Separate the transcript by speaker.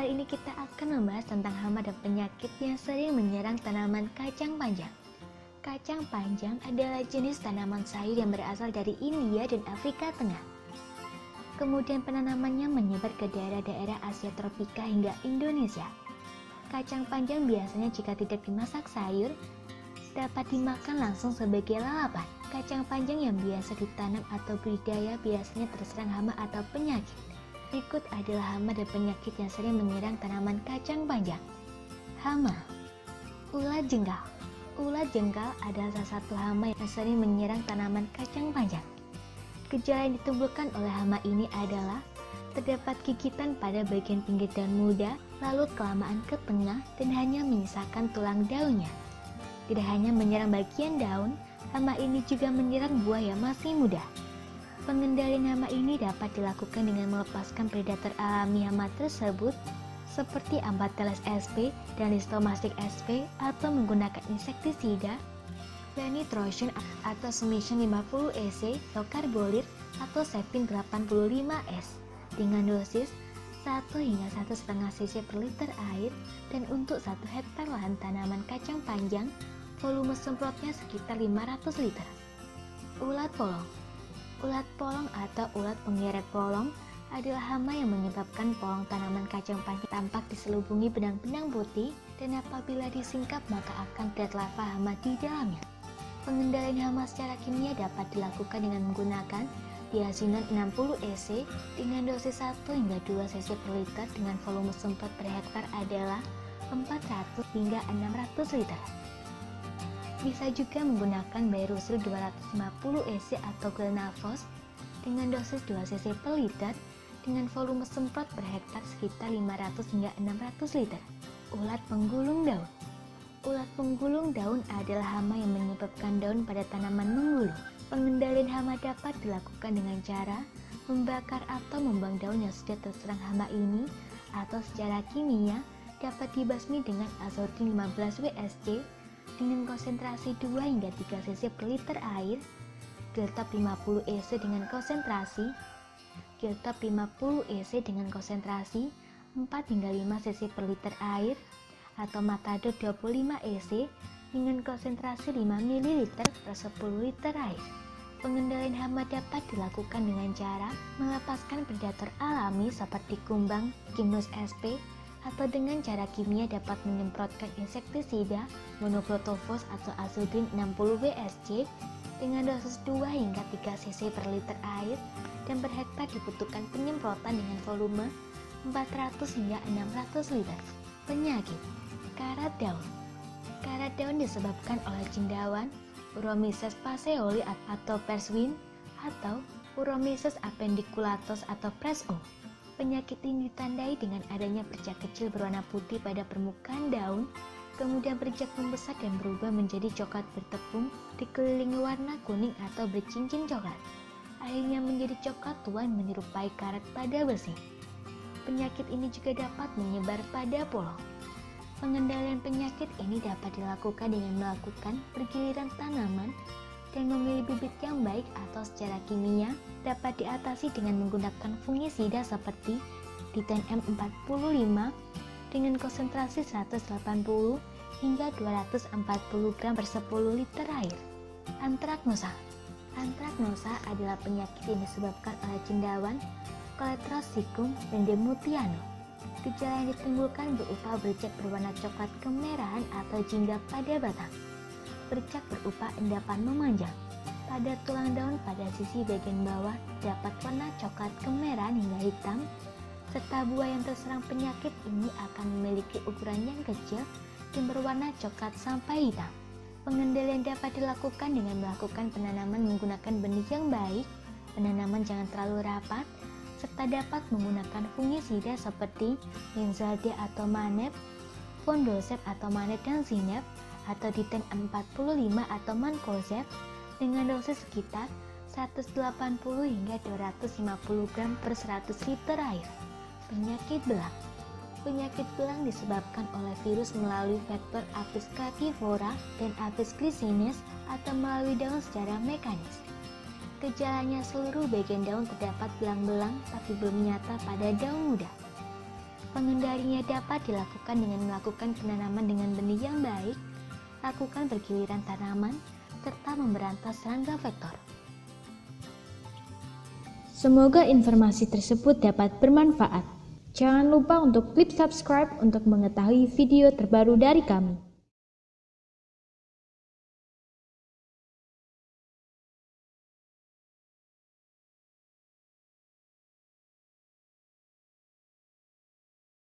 Speaker 1: Kali ini kita akan membahas tentang hama dan penyakit yang sering menyerang tanaman kacang panjang. Kacang panjang adalah jenis tanaman sayur yang berasal dari India dan Afrika Tengah. Kemudian penanamannya menyebar ke daerah-daerah Asia tropika hingga Indonesia. Kacang panjang biasanya jika tidak dimasak sayur, dapat dimakan langsung sebagai lalapan. Kacang panjang yang biasa ditanam atau budidaya biasanya terserang hama atau penyakit. Berikut adalah hama dan penyakit yang sering menyerang tanaman kacang panjang. Hama. Ulat jengkal. Ulat jengkal adalah salah satu hama yang sering menyerang tanaman kacang panjang. Gejala yang ditimbulkan oleh hama ini adalah terdapat gigitan pada bagian pinggir daun muda, lalu kelamaan ke tengah dan hanya menyisakan tulang daunnya. Tidak hanya menyerang bagian daun, hama ini juga menyerang buah yang masih muda. Pengendalian hama ini dapat dilakukan dengan melepaskan predator alami hama tersebut seperti Ambateles sp dan Listomastic sp atau menggunakan insektisida, flenitrosien atau Sumission 50 EC, locarbolir atau Sepin 85S dengan dosis 1 hingga 1,5 cc per liter air dan untuk 1 hektar lahan tanaman kacang panjang, volume semprotnya sekitar 500 liter. Ulat polong. Ulat polong atau ulat penggeret polong adalah hama yang menyebabkan polong tanaman kacang panjang tampak diselubungi benang-benang putih dan apabila disingkap maka akan terlihat larva hama di dalamnya. Pengendalian hama secara kimia dapat dilakukan dengan menggunakan diazinon 60 EC dengan dosis 1 hingga 2 cc per liter dengan volume semprot per hektar adalah 400 hingga 600 liter. Bisa juga menggunakan Bairusil 250 EC atau Glenavos dengan dosis 2 cc per liter dengan volume semprot per hektar sekitar 500 hingga 600 liter. Ulat penggulung daun. Ulat penggulung daun adalah hama yang menyebabkan daun pada tanaman menggulung. Pengendalian hama dapat dilakukan dengan cara membakar atau membuang daun yang sudah terserang hama ini atau secara kimia dapat dibasmi dengan azotin 15 WSC dengan konsentrasi 2 hingga 3 cc per liter air, Giltop 50 EC dengan konsentrasi 4 hingga 5 cc per liter air, atau Matador 25 EC dengan konsentrasi 5 ml per 10 liter air. Pengendalian hama dapat dilakukan dengan cara melepaskan predator alami seperti kumbang, Gymnus sp, atau dengan cara kimia dapat menyemprotkan insektisida monoprotofos atau azodin 60 WSC dengan dosis 2 hingga 3 cc per liter air dan per hektar dibutuhkan penyemprotan dengan volume 400 hingga 600 liter. Penyakit karat daun. Karat daun disebabkan oleh cendawan, Uromyces passeoli atau perswin atau Uromyces appendiculatus atau preso. Penyakit ini ditandai dengan adanya bercak kecil berwarna putih pada permukaan daun, kemudian bercak membesar dan berubah menjadi coklat bertepung dikelilingi warna kuning atau bercincin coklat. Akhirnya menjadi coklat tua yang menyerupai karat pada besi. Penyakit ini juga dapat menyebar pada polong. Pengendalian penyakit ini dapat dilakukan dengan melakukan pergiliran tanaman dan memilih bibit yang baik atau secara kimia dapat diatasi dengan menggunakan fungisida seperti Diten M45 dengan konsentrasi 180 hingga 240 gram per 10 liter air. Antraknosa. Antraknosa adalah penyakit yang disebabkan oleh cendawan, Coletrozycum pendemutianum. Gejala yang ditimbulkan berupa bercak berwarna coklat kemerahan atau jingga pada batang. Bercak berupa endapan memanjang. Pada tulang daun pada sisi bagian bawah dapat warna coklat kemerahan hingga hitam, serta buah yang terserang penyakit ini akan memiliki ukuran yang kecil dan berwarna coklat sampai hitam. Pengendalian dapat dilakukan dengan melakukan penanaman menggunakan benih yang baik, penanaman jangan terlalu rapat, serta dapat menggunakan fungisida seperti Linzaldia atau Manep, Fondosep atau Manep dan Zinep, atau Diten 45 atau Mancozeb dengan dosis sekitar 180 hingga 250 gram per 100 liter air. Penyakit belang. Penyakit belang disebabkan oleh virus melalui vektor Apis clavifora dan Apis glycinus atau melalui daun secara mekanis. Gejalanya seluruh bagian daun terdapat belang-belang tapi belum nyata pada daun muda. Pengendaliannya dapat dilakukan dengan melakukan penanaman dengan benih yang baik, lakukan pergiliran tanaman, serta memberantas serangga vektor.
Speaker 2: Semoga informasi tersebut dapat bermanfaat. Jangan lupa untuk klik subscribe untuk mengetahui video terbaru dari kami.